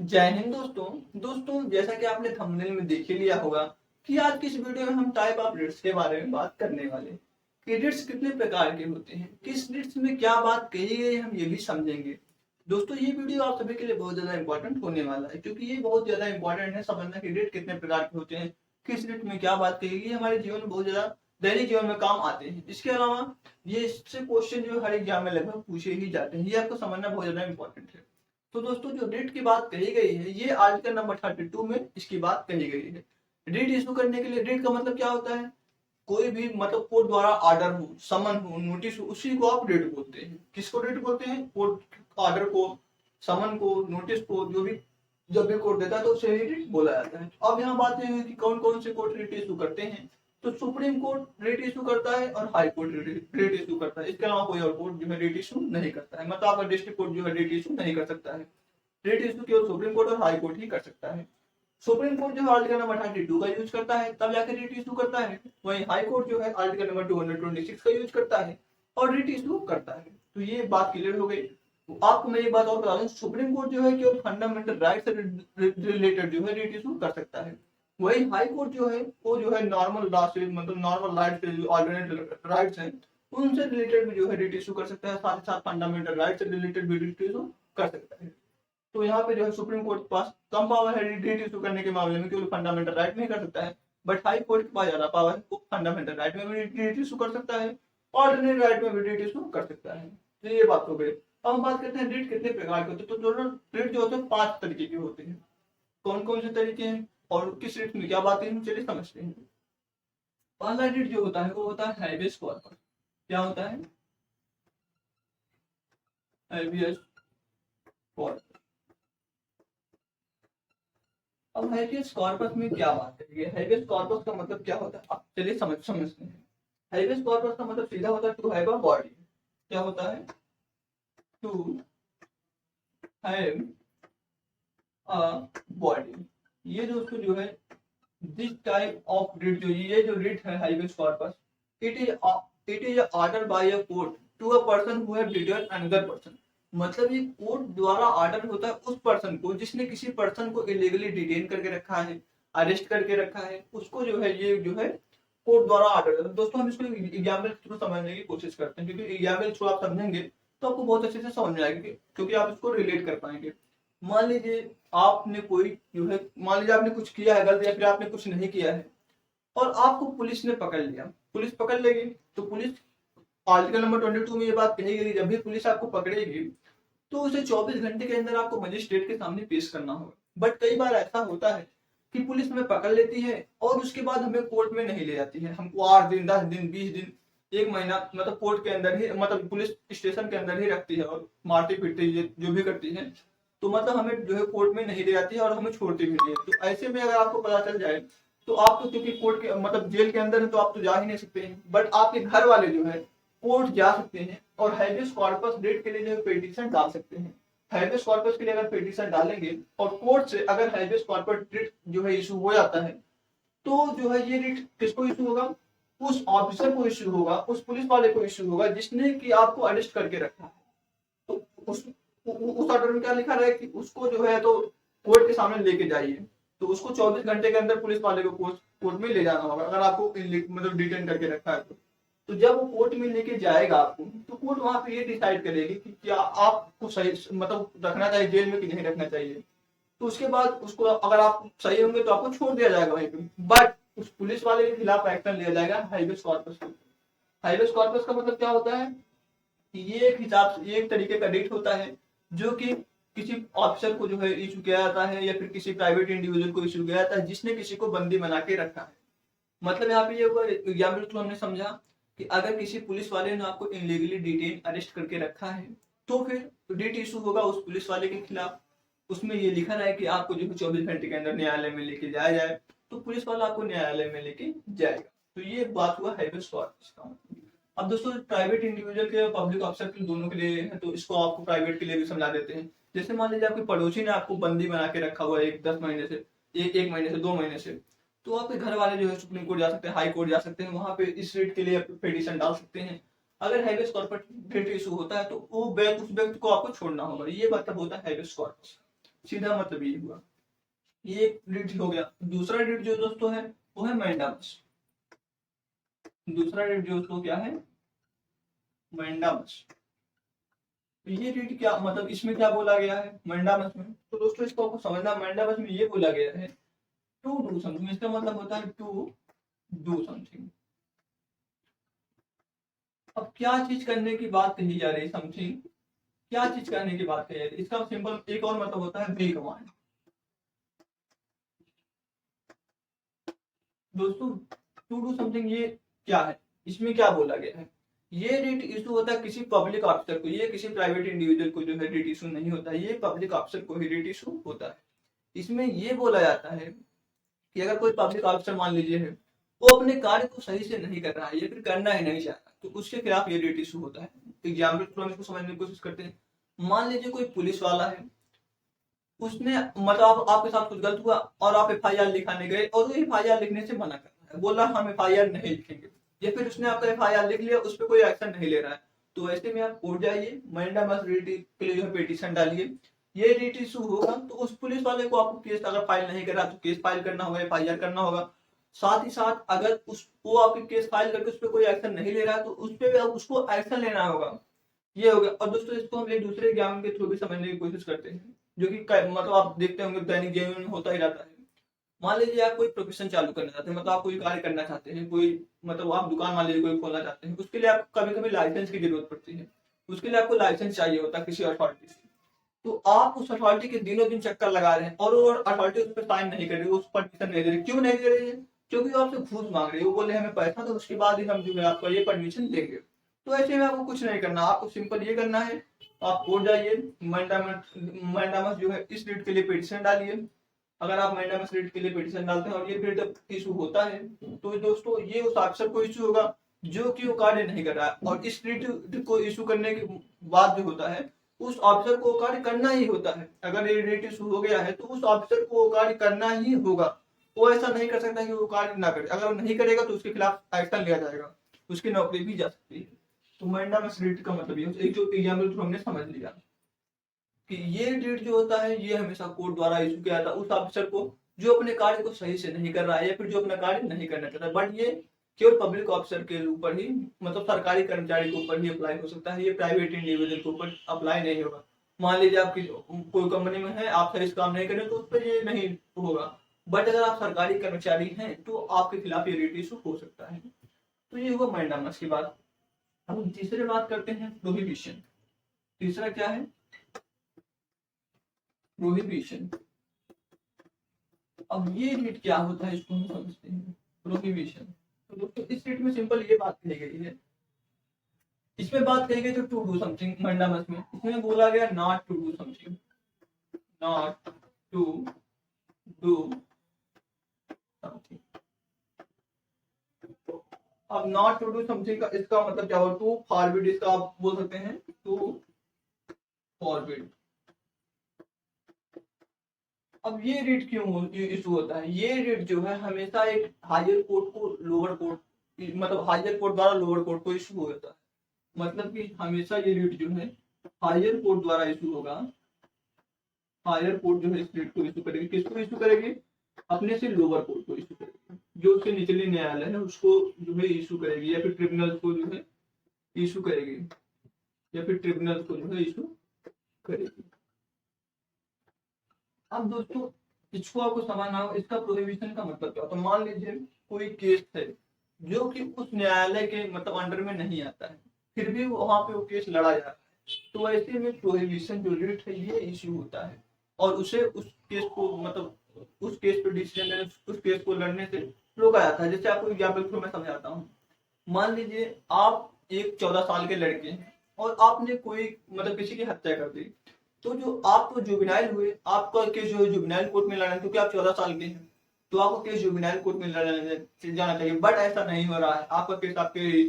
जय हिंद दोस्तों जैसा कि आपने थंबनेल में देख ही लिया होगा कि आज की इस वीडियो में हम टाइप ऑफ रीड्स के बारे में बात करने वाले हैं कि रीड्स कितने प्रकार के होते हैं, किस रीड्स में क्या बात कही गई है, हम ये भी समझेंगे। दोस्तों ये वीडियो आप सभी के लिए बहुत ज्यादा इंपॉर्टेंट होने वाला है क्योंकि ये बहुत ज्यादा इंपॉर्टेंट है समझना कि रीड कितने प्रकार के होते हैं, किस रीड में क्या बात कही गई, हमारे जीवन में बहुत ज्यादा दैनिक जीवन में काम आते हैं। इसके अलावा ये इससे क्वेश्चन जो हर एग्जाम में लगभग पूछे ही जाते हैं, ये आपको समझना बहुत ज्यादा इंपॉर्टेंट है। तो दोस्तों जो रीट की बात कही गई है ये आर्टिकल नंबर 32 में इसकी बात कही गई है। रीट इशू करने के लिए रीट का मतलब क्या होता है? कोई भी मतलब कोर्ट द्वारा ऑर्डर हो, समन हो, नोटिस हो, उसी को आप रीट बोलते हैं। किसको रीट बोलते हैं? कोर्ट ऑर्डर को, समन को, नोटिस को, जो भी जब भी कोर्ट देता है तो उसे रीट बोला जाता है। अब यहाँ बात यह है कि कौन कौन से कोर्ट रीट इशू करते हैं। तो सुप्रीम कोर्ट रीट इशू करता है और हाई कोर्ट रीट इशू करता है। इसके अलावा कोई और कोर्ट जो है रीट इशू नहीं करता है। मतलब आपका डिस्ट्रिक्ट कोर्ट जो है रीट इशू नहीं कर सकता है। रीट इशू केवल सुप्रीम कोर्ट और हाई कोर्ट ही कर सकता है। सुप्रीम कोर्ट जो है आर्टिकल नंबर 32 का यूज करता है तब जाकर रीट इशू करता है। वहीं हाई कोर्ट जो है आर्टिकल नंबर 226 का यूज करता है और रीट इशू करता है। तो ये बात क्लियर हो गई। तो आपको मैं एक बात और बता दूं, सुप्रीम कोर्ट जो है केवल फंडामेंटल राइट से रिलेटेड जो है रीट इशू कर सकता है। वही हाई कोर्ट जो है वो जो है नॉर्मल लॉ से, मतलब नॉर्मल राइट से, जो ऑल्टरनेट राइट्स हैं उनसे रिलेटेड भी जो है रीट इशू कर सकता है। साथ ही साथ फंडामेंटल राइट से रिलेटेड भी रीट इशू कर सकता है। तो यहाँ पे जो है सुप्रीम कोर्ट के पास कम पावर है रीट इशू करने के मामले में, केवल फंडामेंटल राइट नहीं कर सकता है। बट हाई कोर्ट के पास ज्यादा पावर है, वो फंडामेंटल राइट में भी रीट इशू कर सकता है, ऑल्टरनेट राइट में भी रीट इशू कर सकता है। तो ये बात हो गई। अब हम बात करते हैं रीट कितने प्रकार के होते हैं। तो दोनों रीट जो होते हैं 5 तरीके के होते हैं। कौन कौन से तरीके हैं और किस रीट में क्या बात है, चलिए समझते हैं। पहला रीट जो होता है वो होता है हैबेस कॉर्पस। क्या होता है? Habeas corpus. अब हैबेस कॉर्पस में क्या बात है? हैबेस कॉर्पस का मतलब क्या होता है, अब चलिए समझते हैं। हैबेस कॉर्पस का मतलब सीधा होता है टू हैव अ बॉडी। क्या होता है? To have a body. ये दोस्तों जो है दिस टाइप ऑफ रिट, जो ये जो रिट है habeas corpus, it is order by a court to a person who have detain another person. मतलब ये कोर्ट द्वारा ऑर्डर होता है उस पर्सन को जिसने किसी पर्सन को इलीगली डिटेन करके रखा है, अरेस्ट करके रखा है, उसको जो है ये जो है कोर्ट द्वारा ऑर्डर है। दोस्तों हम इसको एग्जाम्पल के थ्रू समझने की कोशिश करते हैं क्योंकि एग्जाम्पल थ्रू आप समझेंगे तो आपको बहुत अच्छे से समझ में आएगी, क्योंकि आप इसको रिलेट कर पाएंगे। मान लीजिए आपने कोई जो है, मान लीजिए आपने कुछ किया है गलत या फिर आपने कुछ नहीं किया है और आपको पुलिस ने पकड़ लिया। पुलिस पकड़ लेगी तो पुलिस, आर्टिकल नंबर 22 में ये बात कही गई, जब भी पुलिस आपको पकड़ेगी तो उसे 24 घंटे के अंदर आपको मजिस्ट्रेट के सामने पेश करना होगा। बट कई बार ऐसा होता है कि पुलिस हमें पकड़ लेती है और उसके बाद हमें कोर्ट में नहीं ले जाती है। हमको 8 दिन, 10 दिन, 20 दिन, 1 महीना मतलब कोर्ट के अंदर ही, मतलब पुलिस स्टेशन के अंदर ही रखती है और मारती पीटती है, जो भी करती है। तो मतलब हमें जो है कोर्ट में नहीं ले जाती है और हमें छोड़ती भी नहीं है। तो ऐसे में अगर आपको पता चल जाए तो आप तो, क्योंकि कोर्ट के मतलब जेल के अंदर है तो आप तो जा ही नहीं सकते हैं, बट आपके घर वाले जो है कोर्ट जा सकते हैं और हैबेस कॉर्पस रेट के लिए जो पिटीशन डाल सकते हैं। हैबेस कॉर्पस के लिए अगर पिटीशन डालेंगे और कोर्ट से अगर हैबेस कॉर्पस रिट जो है इशू हो जाता है तो जो है ये रिट किसको इशू होगा? उस ऑफिसर को इशू होगा, उस पुलिस वाले को इशू होगा जिसने कि आपको अरेस्ट करके रखा है। तो उस ऑर्डर में क्या लिखा रहा है कि उसको जो है तो कोर्ट के सामने लेके जाइए। तो उसको 24 घंटे के अंदर पुलिस वाले को कोर्ट में ले जाना होगा अगर आपको मतलब डिटेन करके रखा है तो जब वो कोर्ट में लेके जाएगा आपको तो कोर्ट वहां पे ये डिसाइड करेगी कि क्या आपको सही मतलब रखना चाहिए जेल में कि नहीं रखना चाहिए। तो उसके बाद उसको अगर आप सही होंगे तो आपको छोड़ दिया जाएगा वहीं पे, बट उस पुलिस वाले के खिलाफ एक्शन लिया जाएगा हाईवेस कॉर्पस। हाईवेस कॉर्पस का मतलब क्या होता है? ये एक हिसाब से, ये एक तरीके का रिट होता है जो कि किसी ऑफिसर को जो है इशू किया जाता है या फिर किसी प्राइवेट इंडिविजुअल को इशू किया जाता है जिसने किसी को बंदी बना के रखा है। मतलब यहाँ पे ये एग्जाम्पल थ्रू हमने समझा कि अगर किसी पुलिस वाले ने आपको इनलीगली डिटेन अरेस्ट करके रखा है तो फिर रिट इशू होगा उस पुलिस वाले के खिलाफ। उसमें ये लिखा रहा है कि आपको जो है 24 घंटे के अंदर न्यायालय में लेके जाया जाए, तो पुलिस वाला आपको न्यायालय में लेके जाएगा। तो ये बात हुआ हैबेस कॉर्पस का। अब दोस्तों प्राइवेट इंडिविजुअल के, पब्लिक ऑफिसर के दोनों के लिए है तो इसको आपको प्राइवेट के लिए भी समझा देते हैं। जैसे मान लीजिए आपके पड़ोसी ने आपको बंदी बना के रखा हुआ है 10 महीने से, एक महीने से, 2 महीने से, तो आपके घर वाले जो है सुप्रीम कोर्ट जा सकते हैं, हाई कोर्ट जा सकते हैं, वहां पे इस रेट के लिए पिटीशन डाल सकते हैं। अगर हैबेस कॉर्पस रेट इशू होता है तो वो उस व्यक्ति को आपको छोड़ना होगा। ये मतलब होता है हैबेस कॉर्पस। सीधा मतलब ये हुआ, ये एक रिट हो गया। दूसरा रिट जो दोस्तों है वो है मैंडामस। दूसरा रिट जो उसको क्या है, मैंडामस। तो ये रिट क्या मतलब, इसमें क्या बोला गया है मैंडामस में, तो दोस्तों इसको आपको समझना, मैंडामस में ये बोला गया है टू डू समथिंग, इसका मतलब होता है टू डू समथिंग। अब क्या चीज करने की बात कही जा रही है, समथिंग क्या चीज करने की बात कही जा रही है, इसका सिंपल एक और मतलब होता है बी कमांड। दोस्तों टू डू समथिंग ये क्या है, इसमें क्या बोला गया है, ये रेट इशू होता है किसी पब्लिक ऑफिसर को, ये किसी प्राइवेट इंडिविजुअल को जो है रेट इशू नहीं होता, ये पब्लिक ऑफिसर को ही रेट इशू होता है। इसमें ये बोला जाता है कि अगर कोई पब्लिक ऑफिसर मान लीजिए है, वो अपने कार्य को सही से नहीं कर रहा है या फिर करना ही नहीं चाह रहा, तो उसके खिलाफ ये रेट इशू होता है। एग्जाम्पल थ्रू हम इसको समझने की कोशिश करते हैं। मान लीजिए कोई पुलिस वाला है, उसने मतलब आपके साथ कुछ गलत हुआ और आप एफआईआर लिखाने गए और वो एफआईआर लिखने से मना कर रहा है, बोल रहा हम एफआईआर नहीं लिखेंगे, या फिर उसने आपका एफआईआर लिख लिया, उस पर कोई एक्शन नहीं ले रहा है, तो ऐसे में आप कोर्ट जाइए, मैंडामस रिट के लिए जो है पिटीशन डालिए, ये रिट इशू होगा तो उस पुलिस वाले को आपको केस अगर फाइल नहीं करा तो केस फाइल करना होगा, एफआईआर करना होगा। साथ ही साथ अगर उस वो आपके केस फाइल करके उस पर कोई एक्शन नहीं ले रहा तो उस पर उसको एक्शन लेना होगा, ये हो गया। और दोस्तों इसको हम एक दूसरे ज्ञान के थ्रू भी समझने की कोशिश करते हैं, जो कि मतलब आप देखते होंगे दैनिक जीवन में होता ही रहता है। मान लीजिए आप कोई प्रोफेशन चालू करना चाहते हैं, मतलब आप कोई कार्य करना चाहते हैं, कोई मतलब आप दुकान मान लीजिए कोई खोलना चाहते हैं, उसके लिए आपको कभी कभी लाइसेंस की जरूरत पड़ती है, उसके लिए आपको लाइसेंस चाहिए होता है किसी अथॉरिटी से। तो आप उस अथॉरिटी के दिनों दिन चक्कर लगा रहे हैं और वो अथॉरिटी उस पर साइन नहीं कर रही, उस पर परमिशन नहीं दे रही, क्यों नहीं दे रही है, क्योंकि वो आपसे घूस मांग रही है, वो बोले हमें पैसा तो उसके बाद ही हम जो है आपको ये परमिशन देंगे। तो ऐसे में आपको कुछ नहीं करना, आपको सिंपल ये करना है, आप कोर्ट जाइए, मैंडामस जो है इस रेट के लिए पिटीशन डालिए। अगर आप मैंडामस रेट के लिए पिटीशन डालते हैं और ये रेट इशू होता है तो दोस्तों ये उस ऑफिसर को इशू होगा जो कि वो कार्य नहीं कर रहा है, और इस रेट को इशू करने के बाद जो होता है उस ऑफिसर को कार्य करना ही होता है। अगर ये रेट इशू हो गया है तो उस ऑफिसर को कार्य करना ही होगा, वो ऐसा नहीं कर सकता कि वो कार्य ना करे, अगर वो नहीं करेगा तो उसके खिलाफ एक्शन लिया जाएगा, उसकी नौकरी भी जा सकती है। तो मैंडामस रेट का मतलब ये एक जो एग्जाम्पल थ्रू हमने समझ लिया कि ये रेट जो होता है ये हमेशा कोर्ट द्वारा इशू किया जाता है उस ऑफिसर को जो अपने कार्य को सही से नहीं कर रहा है या फिर जो अपना कार्य नहीं करना चाहता। बट ये केवल पब्लिक ऑफिसर के ऊपर ही, मतलब सरकारी कर्मचारी के ऊपर ही अप्लाई हो सकता है, ये प्राइवेट इंडिविजुअल के ऊपर अप्लाई नहीं होगा। मान लीजिए आपकी कोई कंपनी में है, आप सही से काम नहीं करें तो उस पर ये नहीं होगा, बट अगर आप सरकारी कर्मचारी हैं तो आपके खिलाफ ये रेट इशू हो सकता है। तो ये हुआ मैंडामस की बात। अब हम तीसरे बात करते हैं प्रोहिबिशन। तीसरा क्या है, प्रोहिबिशन। अब ये रेट क्या होता है इसको हम समझते हैं, प्रोहिबिशन। तो दोस्तों इस रेट में सिंपल ये बात कही गई है, इसमें बात कही गई तो टू डू समथिंग मैंडामस में, इसमें बोला गया not to do something, not to do something. अब नॉट टू डू समथिंग का इसका मतलब क्या हो, टू फॉरबिड, इसका आप बोल सकते हैं टू फॉरबिड। अब ये रेट क्यों इशू होता है, ये रेट जो है हमेशा एक हायर कोर्ट को लोअर कोर्ट, मतलब हायर कोर्ट द्वारा लोअर कोर्ट को इशू होता है, मतलब कि हमेशा ये रेट जो है हायर कोर्ट द्वारा इशू होगा। हायर कोर्ट जो है इस रेट को इशू करेगी, किसको इशू करेगी, अपने से लोअर कोर्ट को इशू करेगी, जो उसके निचले न्यायालय है उसको जो है इशू करेगी, या फिर ट्रिब्यूनल को जो है इशू करेगी, या फिर ट्रिब्यूनल को जो है इशू करेगी। अब दोस्तों इसको आपको समझना हो, इसका प्रोहिबिशन का मतलब क्या होता है। मान लीजिए कोई केस है जो कि उस न्यायालय के मतलब अंडर में नहीं आता है, फिर भी वहां पे वो केस लड़ा जा रहा है, तो ऐसे में प्रोहिबिशन जो रेट है ये इश्यू होता है और उसे उस केस को मतलब उस केस पे डिसीजन लेने, उस केस को लड़ने से रोका जाता है। जैसे आपको एग्जाम्पल को मैं समझाता हूँ। मान लीजिए आप एक 14 साल के लड़के हैं और आपने कोई मतलब किसी की हत्या कर दी, तो जो आप तो जुबिनाइल हुए, आपका केस जो है जुबिनाइल कोर्ट में लड़ना, क्योंकि आप 14 साल के हैं तो आपको केस जुबिनाइल कोर्ट में लड़ने जाना चाहिए, बट ऐसा नहीं हो रहा है, आपका केस आपके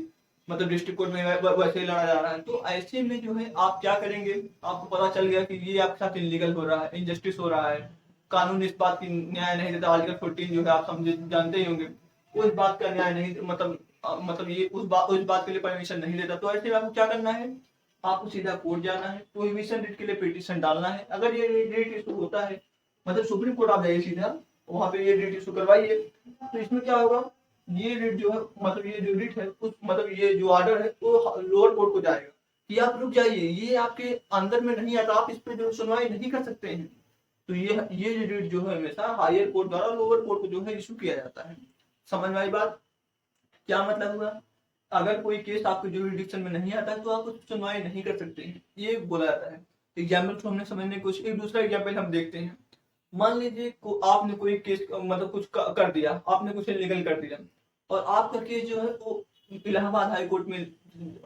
मतलब डिस्ट्रिक्ट कोर्ट में वैसे ही लड़ा जा रहा है। तो ऐसे में जो है आप क्या करेंगे, आपको पता चल गया कि ये आपके साथ इनलीगल हो रहा है, इनजस्टिस हो रहा है, कानून इस बात की न्याय नहीं देता, आर्टिकल 14 जो है आप समझे जानते ही होंगे, वो इस बात का न्याय नहीं मतलब ये उस बात के लिए परमिशन नहीं देता। तो ऐसे में आपको क्या करना है, आपको सीधा कोर्ट जाना है, प्रोहिबिशन रिट के लिए पिटीशन डालना है। अगर ये रिट इशू होता है, मतलब सुप्रीम कोर्ट आप जाइए सीधा, वहां पे ये रिट इशू करवाइए, तो इसमें क्या होगा, ये रिट जो है, मतलब ये जो रिट है उस मतलब ये जो ऑर्डर है वो लोअर कोर्ट को जाएगा कि आप रुक जाइए, ये आपके अंदर में नहीं आता, आप इस पे जो सुनवाई नहीं कर सकते हैं। तो ये रिट जो है हमेशा हायर कोर्ट द्वारा लोअर कोर्ट को जो है इशू किया जाता है। समझ में आई बात? क्या मतलब हुआ, अगर कोई केस आपके जुरिडिक्शन में नहीं आता है तो आप उस पर सुनवाई नहीं कर सकते हैं, ये बोला जाता है। एग्जाम्पल को हमने समझने की कोशिश, एक दूसरा एग्जाम्पल हम देखते हैं। मान लीजिए आपने कोई केस मतलब कुछ कर दिया, आपने कुछ इलीगल कर दिया, और आपका केस जो है वो इलाहाबाद हाई कोर्ट में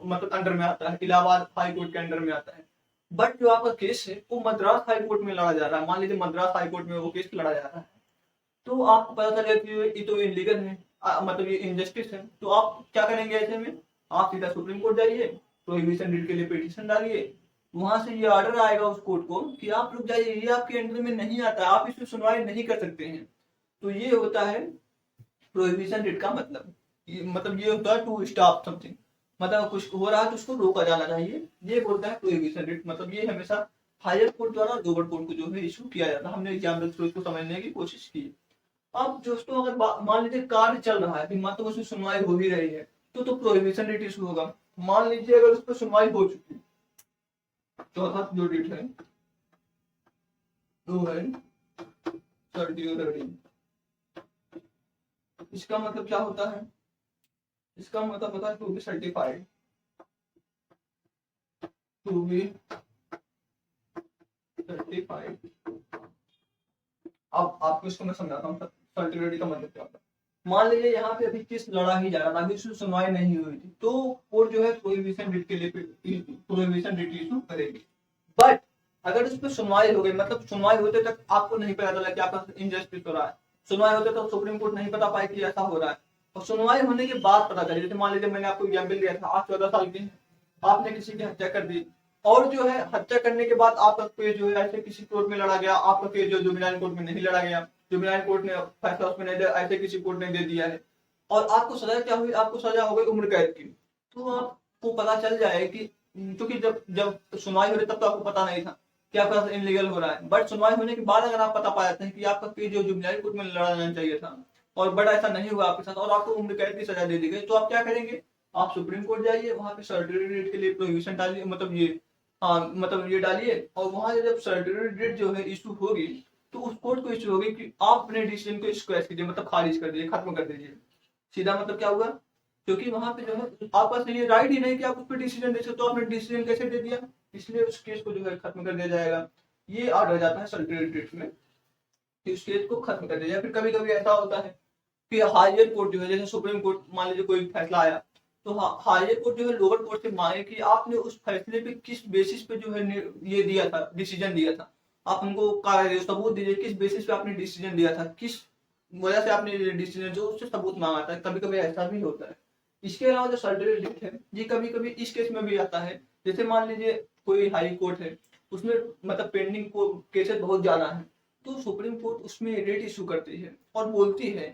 मतलब अंडर में आता है, इलाहाबाद हाई कोर्ट के अंडर में आता है। बट जो आपका केस है वो मद्रास हाई कोर्ट में लड़ा जा रहा है, मान लीजिए मद्रास हाई कोर्ट में वो केस लड़ा जा रहा है। तो आपको पता चलेगा कि ये तो इलीगल है, मतलब ये इनजस्टिस है, तो आप क्या करेंगे ऐसे में, आप सीधा सुप्रीम कोर्ट जाइए, प्रोहिबिशन रिट के लिए पिटीशन डालिए, वहां से ये ऑर्डर आएगा उस कोर्ट को कि आप रुक जाइए, ये आपके अंडर में नहीं आता, आप इसमें सुनवाई नहीं कर सकते हैं। तो ये होता है प्रोहिबिशन रिट का मतलब, मतलब ये होता है टू स्टॉप समथिंग, मतलब कुछ हो रहा है तो उसको रोका जाना चाहिए, ये बोलता है प्रोहिबिशन रिट। मतलब ये हमेशा हायर कोर्ट द्वारा लोअर कोर्ट को जो है इशू किया जाता है। हमने एग्जाम्पल थ्रू इसको समझने की कोशिश की। अब दोस्तों अगर मान लीजिए कार्य चल रहा है, मतलब उसमें सुनवाई हो ही रही है, तो प्रोहिबिशन रिट इशू होगा। मान लीजिए अगर उस पर सुनवाई हो चुकी, चौथा जो रिट है वो है सर्टियोररी। इसका मतलब क्या होता है, इसका मतलब होता है to be certified, to be certified. अब आपको इसको मैं समझाता हूँ सर्टियोररी का मतलब क्या होता है। मान लीजिए यहाँ पे अभी केस लड़ा ही जा रहा था, अभी उसमें सुनवाई नहीं हुई थी, तो कोर्ट जो है प्रोहिबिशन रिट के लिए प्रोहिबिशन रिट इशू करेगी। बट अगर उस पर सुनवाई हो गई, मतलब सुनवाई होते तक आपको नहीं पता चला कि आपका इनजस्टिस हो रहा है, सुनवाई होते तक सुप्रीम कोर्ट नहीं पता पाई कि ऐसा हो रहा है, और सुनवाई होने के बाद पता चले, जैसे मान लीजिए मैंने आपको एग्जाम्पल दिया था, आप 14 साल के हैं, आपने किसी की हत्या कर दी, और जो है हत्या करने के बाद आपका केस जो है ऐसे किसी कोर्ट में लड़ा गया, आपका केस जो जुवेनाइल कोर्ट में नहीं लड़ा गया, जुवेनाइल कोर्ट ने फैसला उसमें नहीं दिया, ऐसे किसी कोर्ट ने दे दिया है, और आपको सजा क्या हुई, आपको सजा हो गई उम्र कैद की। तो आपको पता चल जाए कि, क्योंकि जब जब सुनवाई हो रही तब तो आपको पता नहीं था कि आपका इनलीगल हो रहा है, बट सुनवाई होने के बाद अगर आप पता पा जाते हैं कि आपका केस जो जुवेनाइल कोर्ट में लड़ा जाना चाहिए था, और बट ऐसा नहीं हुआ आपके साथ, और आपको उम्र कैद की सजा दे दी गई, तो आप क्या करेंगे, आप सुप्रीम कोर्ट जाइए, वहां पे सर्टिफिकेट के लिए प्रोहिबिशन डालिए, मतलब ये, हाँ मतलब ये डालिए, और वहां से जब सर्टिफिकेट जो है इशू होगी, तो उस कोर्ट को इशू होगी कि आप अपने डिसीजन को स्क्वैश कीजिए, मतलब खारिज कर दीजिए, खत्म कर दीजिए। सीधा मतलब क्या हुआ, क्योंकि वहां पे जो है आपके पास ये राइट ही नहीं कि आप उस पर डिसीजन दे सकते, तो आपने डिसीजन कैसे दे दिया, इसलिए उस केस को जो है खत्म कर दिया जाएगा। ये ऑर्डर जाता है सर्टिफिकेट में कि उस केस को खत्म कर दिया जाए। फिर कभी कभी ऐसा होता है कि हायर कोर्ट जो है, जैसे सुप्रीम कोर्ट मान लीजिए कोई फैसला आया, तो हायर कोर्ट जो है लोअर कोर्ट से मांगे कि आपने उस फैसले पे किस बेसिस पे जो है ये दिया था, डिसीजन दिया था, आप उनको सबूत दीजिए, किस बेसिस पे आपने डिसीजन दिया था, किस वजह से आपने डिसीजन जो उससे सबूत मांगा था। कभी कभी ऐसा भी होता है। इसके अलावा जो सर्टिफिकेट है, ये कभी कभी इस केस में भी आता है, जैसे मान लीजिए कोई हाई कोर्ट है, उसमें मतलब पेंडिंग केसेस बहुत ज्यादा है, तो सुप्रीम कोर्ट उसमें रेट इशू करती है और बोलती है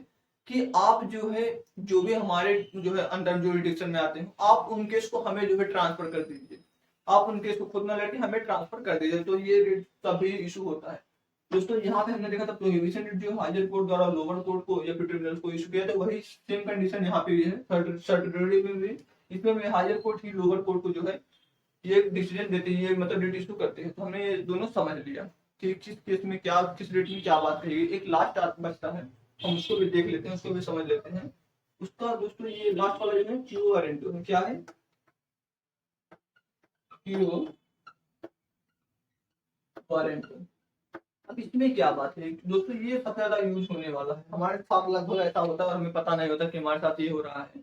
कि आप जो है, जो भी हमारे जो है अंडर जुरिडिक्शन में आते हैं, आप उन केस को हमें जो है ट्रांसफर कर दीजिए, आप उन केस को खुद ना लड़के हमें ट्रांसफर कर दीजिए। तो ये रेट तभी इशू होता है। दोस्तों यहाँ पे हमने देखा था प्रोहिबिशन रेट जो हायर कोर्ट द्वारा लोअर कोर्ट को या फिर ट्रिब्यूनल को इशू किया था, वही सेम कंडीशन यहाँ पे भी है, सर्टिफिकेट में भी, इसमें भी हायर कोर्ट ही लोअर कोर्ट को जो है ये डिसीजन देते हैं, ये मतलब रेट इशू करते हैं। तो हमने ये दोनों समझ लिया कि किस केस में क्या, किस रेट में क्या बात कहेगी। एक लास्ट बचता है, हम उसको भी देख लेते हैं, उसको भी समझ लेते हैं। उसका दोस्तों ये लास्ट वाला जो है क्यू और एन है, क्या है क्यू और एन। अब इसमें क्या बात है दोस्तों, ये सबसे ज्यादा यूज होने वाला है हमारे साथ, लगभग ऐसा होता है और हमें पता नहीं होता कि हमारे साथ ये हो रहा है।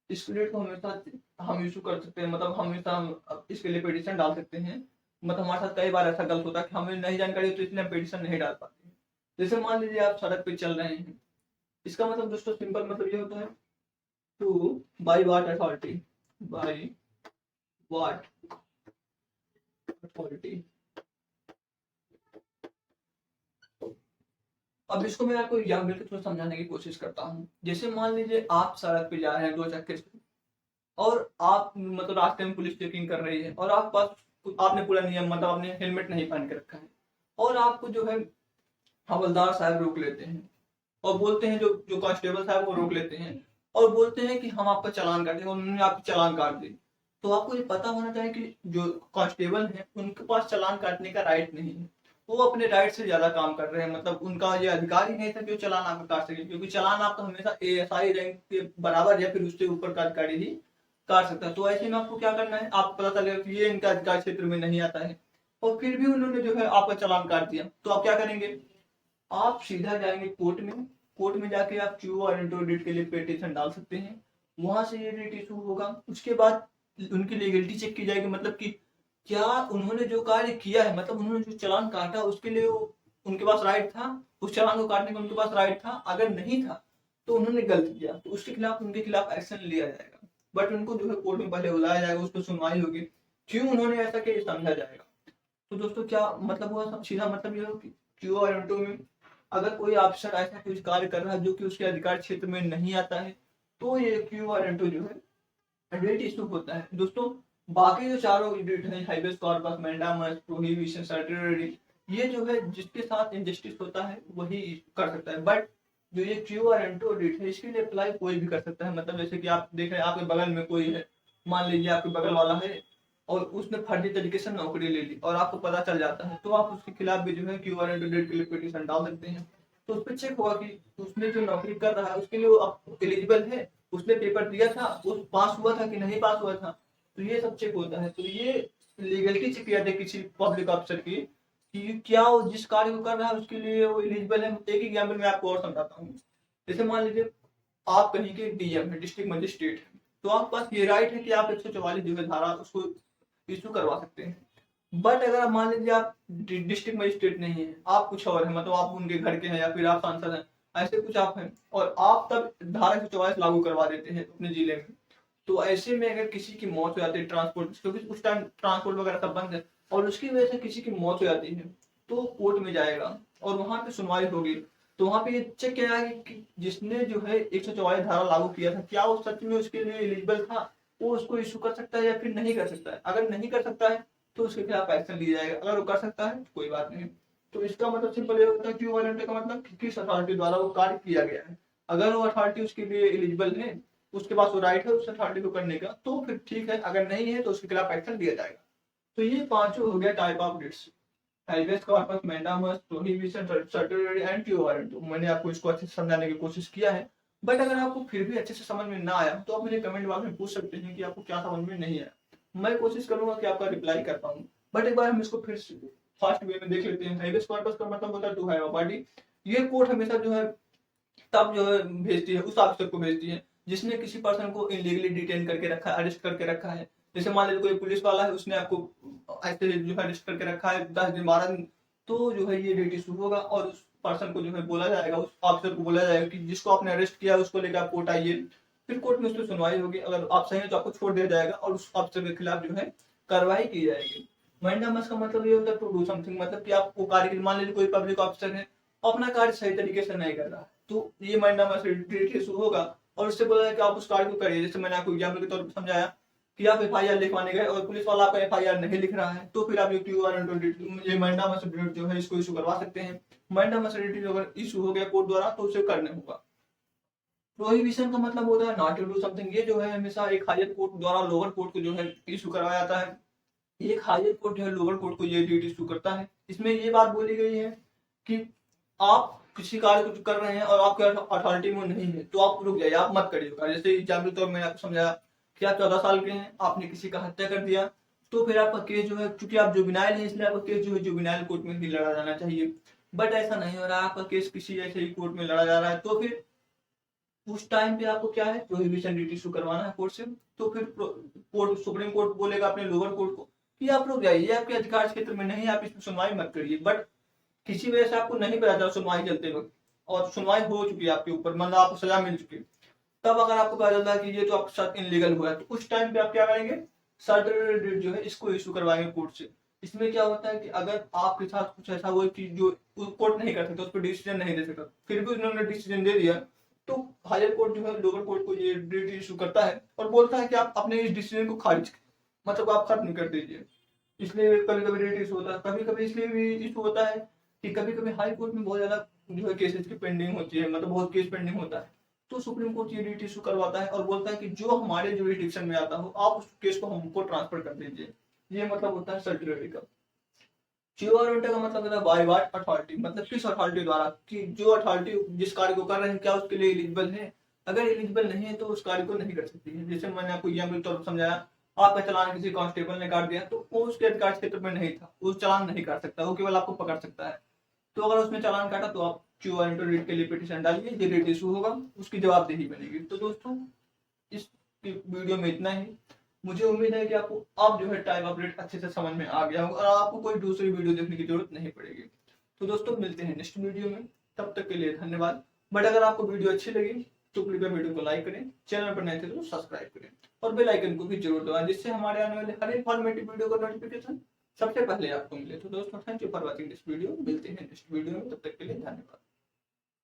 इस रेट को हमेशा हम इशू कर सकते हैं, मतलब हमेशा हम इसके लिए पिटीशन डाल सकते हैं। मतलब हमारे साथ कई बार ऐसा गलत होता है कि हमें नहीं जानकारी होती, इसलिए हम पिटीशन नहीं डाल पाते। जैसे मान लीजिए आप सड़क पे चल रहे हैं, इसका मतलब दोस्तों सिंपल मतलब ये होता है two by what authority, by what authority. अब इसको मैं आपको एग्जाम्पल के थ्रू समझाने की कोशिश करता हूँ। जैसे मान लीजिए आप सड़क पे जा रहे हैं दो चक्के से, और आप मतलब रास्ते में पुलिस चेकिंग कर रही है और आप पास आपने पूरा नियम मतलब आपने हेलमेट नहीं पहन के रखा है और आपको जो है हवलदार साहब रोक लेते हैं और बोलते हैं, जो जो कांस्टेबल साहब वो रोक लेते हैं और बोलते हैं कि हम आपका चालान काटेंगे। उन्होंने आपकी चालान काट दी। तो आपको ये पता होना चाहिए कि जो कांस्टेबल हैं उनके पास चालान काटने का राइट नहीं है। वो अपने राइट से ज्यादा काम कर रहे हैं, मतलब उनका ये अधिकार ही नहीं था कि वो चालान आपका काट सके, क्योंकि चालान आपका हमेशा एएसआई रैंक के बराबर या फिर उससे ऊपर का अधिकारी ही काट सकता है। तो ऐसे में आपको क्या करना है, आपको पता चलेगा कि ये इनका अधिकार क्षेत्र में नहीं आता है और फिर भी उन्होंने जो है आपका चालान काट दिया, तो आप क्या करेंगे, आप सीधा जाएंगे कोर्ट में। कोर्ट में जाके आप क्यू और इंटरडिट के लिए पिटीशन डाल सकते हैं। वहां से ये रेट इशू होगा। उसके बाद उनकी लीगलिटी चेक की जाएगी, मतलब कि क्या उन्होंने जो कार्य किया है, मतलब उन्होंने जो चालान काटा उसके लिए उनके पास राइट था, उस चालान को काटने का उनके पास राइट था। अगर नहीं था तो उन्होंने गलत किया तो उसके खिलाफ उनके खिलाफ एक्शन लिया जाएगा। बट उनको जो है कोर्ट में पहले बुलाया जाएगा, उस पर सुनवाई होगी, क्यों उन्होंने ऐसा किया समझा जाएगा। तो दोस्तों क्या मतलब हुआ, सीधा मतलब ये हो कि क्यू और इंटू में अगर कोई ऑफिसर ऐसा कुछ कार्य कर रहा है जो कि उसके अधिकार क्षेत्र में नहीं आता है, तो ये क्यू और इंटू जो है रेट इशू होता है। दोस्तों बाकी जो चारों रेट है, हाइबेस कॉर्पस, मैंडामस, प्रोहिबिशन, सर्टिलिटी, ये जो है जिसके साथ इनजस्टिस होता है वही कर सकता है। बट जो ये क्यू और इंटू रेट है इसके लिए अप्लाई कोई भी कर सकता है। मतलब जैसे कि आप देख रहे हैं आपके बगल में कोई है, मान लीजिए आपके बगल वाला है और उसने फर्जी तरीके से नौकरी ले ली और आपको पता चल जाता है, तो आप उसके खिलाफ भी जो है क्यू आर इंटू के लिए पिटीशन डाल सकते हैं। तो उस पर चेक होगा कि उसने जो नौकरी कर रहा है उसके लिए वो अब एलिजिबल है, उसने पेपर दिया था, उस पास हुआ था कि नहीं पास हुआ था। तो ये सब चेक होता है। तो ये लीगलिटी चेक किया जाता है किसी पब्लिक ऑफिसर की कि क्या वो जिस कार्य को कर रहा है उसके लिए वो एलिजिबल है। एक एग्जाम्पल मैं आपको और समझाता हूँ। जैसे मान लीजिए आप कहीं के डीएम है, डिस्ट्रिक्ट मजिस्ट्रेट है, तो आपके पास ये राइट है कि आप 144 जो है धारा उसको इशू करवा सकते हैं। बट अगर आप मान लीजिए आप डिस्ट्रिक्ट मजिस्ट्रेट नहीं है, आप कुछ और है, मतलब आप उनके घर के हैं या फिर आप सांसद हैं, ऐसे कुछ आप हैं और आप तब धारा 144 लागू करवा देते हैं अपने जिले में। तो ऐसे में अगर किसी की मौत हो जाती है ट्रांसपोर्ट, क्योंकि उस टाइम ट्रांसपोर्ट वगैरह सब बंद है, और उसकी वजह से किसी की मौत हो जाती है, तो कोर्ट में जाएगा और वहां पे सुनवाई होगी। तो वहां पे ये चेक किया जाएगा कि जिसने जो है 144 धारा लागू किया था क्या वो सच में उसके लिए एलिजिबल था, वो उसको इशू कर सकता है या फिर नहीं कर सकता है। अगर नहीं कर सकता है तो उसके खिलाफ एक्शन लिया जाएगा, अगर वो कर सकता है तो कोई बात नहीं। तो इसका मतलब सिंपल ये होता है कि वारंटी का मतलब किस अथॉरिटी द्वारा वो कार्य किया गया है। अगर वो अथॉरिटी उसके लिए एलिजिबल है, उसके पास वो राइट है उस अथॉरिटी को करने का, तो फिर ठीक है। अगर नहीं है तो उसके खिलाफ एक्शन लिया जाएगा। तो ये पांचों हो गया type of writs, habeas corpus, mandamus, prohibition, certiorari and quo warranto. मैंने आपको इसको अच्छे से समझाने की कोशिश किया है। बट अगर आपको फिर भी अच्छे से समझ में ना आया तो आप मुझे कमेंट बॉक्स में पूछ सकते हैं कि आपको क्या समझ में नहीं आया। मैं कोशिश करूंगा कि आपका रिप्लाई कर पाऊँ। बट एक बार हम इसको फिर फास्ट वे में देख लेते हैं। हाईवेज कॉर्पस का मतलब होता है टू हैव अ बॉडी। ये कोर्ट हमेशा जो है तब जो है भेजती है, उस ऑफिसर को भेजती है जिसने किसी पर्सन को इलीगली डिटेन करके रखा है, अरेस्ट करके रखा है। जैसे मान लीजिए कोई पुलिस वाला है, उसने आपको ऐसे जो है अरेस्ट करके रखा है 10 दिन 12 दिन, तो जो है ये डेट इशू होगा और उस पर्सन को जो है बोला जाएगा, उस ऑफिसर को बोला जाएगा कि जिसको आपने अरेस्ट किया उसको लेकर आप कोर्ट आइए। फिर कोर्ट में उस पर सुनवाई होगी, अगर आप सही है तो आपको छोड़ दिया जाएगा और उस ऑफिसर के खिलाफ जो है कार्रवाई की जाएगी। मैंडामस का मतलब ये होता है टू डू समथिंग, मतलब कि आपको कार्य, मान लीजिए कोई पब्लिक ऑफिसर है अपना कार्य सही तरीके से नहीं कर रहा है, तो ये मैंडामस इशू होगा और उससे बोला है कि आप उस कार्य को करिए। जैसे मैंने आपको एग्जाम्पल के तौर पर समझाया कि आप एफआईआर लिखवाने गए और पुलिस वाला आपका एफआईआर नहीं लिख रहा है, तो फिर आप ये मैंडामस जो है इसको इशू करवा सकते हैं। मैंडामस अगर इशू हो गया कोर्ट द्वारा तो उसे करने होगा। प्रोहिबिशन का मतलब होता है नॉट टू डू समथिंग। ये जो है हमेशा एक हायर कोर्ट द्वारा लोअर कोर्ट को जो है इशू करवाया जाता है। एक हायर कोर्ट जो है लोअर कोर्ट को ये ड्यूटी इशू करता है। इसमें ये बात बोली गई है कि आप किसी कार्य को कर रहे हैं और आपके अथॉरिटी में नहीं है तो आप रुक जाइए, आप मत करिएगा। जैसे एग्जाम्पल तौर मैंने आपको समझाया कि आप 14 साल के हैं, आपने किसी का हत्या कर दिया, तो फिर आपका केस जो है, चूंकि आप जुबिनाइल है इसलिए आपका केस जो है जुबिनाइल कोर्ट में ही लड़ा जाना चाहिए। बट ऐसा नहीं हो रहा, आपका केस किसी ऐसे ही कोर्ट में लड़ा जा रहा है, तो फिर उस टाइम पे आपको क्या है प्रोहिबिशन ड्यूटी इशू करवाना है कोर्ट से। तो फिर कोर्ट, सुप्रीम कोर्ट बोलेगा अपने लोअर कोर्ट को कि आप रुक जाइए, ये आपके अधिकार क्षेत्र में नहीं है, आप इसमें सुनवाई मत करिए। बट किसी वजह से आपको नहीं पता चला सुनवाई चलते वक्त और सुनवाई हो चुकी है आपके ऊपर, मतलब आपको सजा मिल चुकी है, तब अगर आपको पता चलता है कि ये तो आपके साथ इनलीगल हुआ है, तो उस टाइम पे आप क्या करेंगे, सर्टिलिटी जो है इसको इशू करवाएंगे कोर्ट से। इसमें क्या होता है कि अगर आपके साथ कुछ ऐसा हुआ कि जो कोर्ट नहीं कर सकता, उस पर डिसीजन नहीं दे सकता, फिर भी उन्होंने डिसीजन दे दिया, तो हायर कोर्ट जो है लोअर कोर्ट को ये रिट इशू करता है और बोलता है कि आप अपने इस डिसीजन को खारिज मतलब आप खत्म कर दीजिए। इसलिए कभी कभी रिट इशू होता है, कभी कभी इसलिए भी इशू होता है कि कभी कभी हाई कोर्ट में बहुत ज्यादा जो है केसेस की पेंडिंग होती है, मतलब बहुत केस पेंडिंग होता है, तो सुप्रीम कोर्ट ये रिट इशू करवाता है और बोलता है कि जो हमारे जुरिडिक्शन में आता हो आप उस केस को हमको ट्रांसफर कर दीजिए। ये मतलब होता है सर्टिलिटी का। ज्योअरिटी का मतलब होता है बाय व्हाट अथॉरिटी, मतलब किस अथॉरिटी द्वारा, कि जो अथॉरिटी जिस कार्य को कर रहे हैं क्या उसके लिए एलिजिबल है। अगर एलिजिबल नहीं है तो उस कार्य को नहीं कर सकती है। जैसे मैंने आपको एग्जाम्पल तौर पर समझाया, आपका चालान किसी कांस्टेबल ने काट दिया तो वो उसके अधिकार क्षेत्र में नहीं था, वो चालान नहीं काट सकता, वो केवल आपको पकड़ सकता है। तो अगर उसने चालान काटा तो आप क्यू वारंट रिट के लिए पिटीशन डालिए, ये रिट इशू होगा, उसकी जवाबदेही बनेगी। तो दोस्तों इस वीडियो में इतना ही। मुझे उम्मीद है कि आपको अब जो है टाइप ऑफ रेट अच्छे से समझ में आ गया होगा और आपको कोई दूसरी वीडियो देखने की जरूरत नहीं पड़ेगी। तो दोस्तों मिलते हैं नेक्स्ट वीडियो में, तब तक के लिए धन्यवाद। बट अगर आपको वीडियो अच्छी लगी तो कृपया वीडियो को लाइक करें, चैनल पर नए थे तो सब्सक्राइब करें और बेल आइकन को भी जरूर दबाएं, जिससे हमारे आने वाले हर इन्फॉर्मेटिव वीडियो का नोटिफिकेशन सबसे पहले आपको मिले। तो दोस्तों thank you for watching this video, मिलते हैं नेक्स्ट वीडियो में, तब तक के लिए धन्यवाद।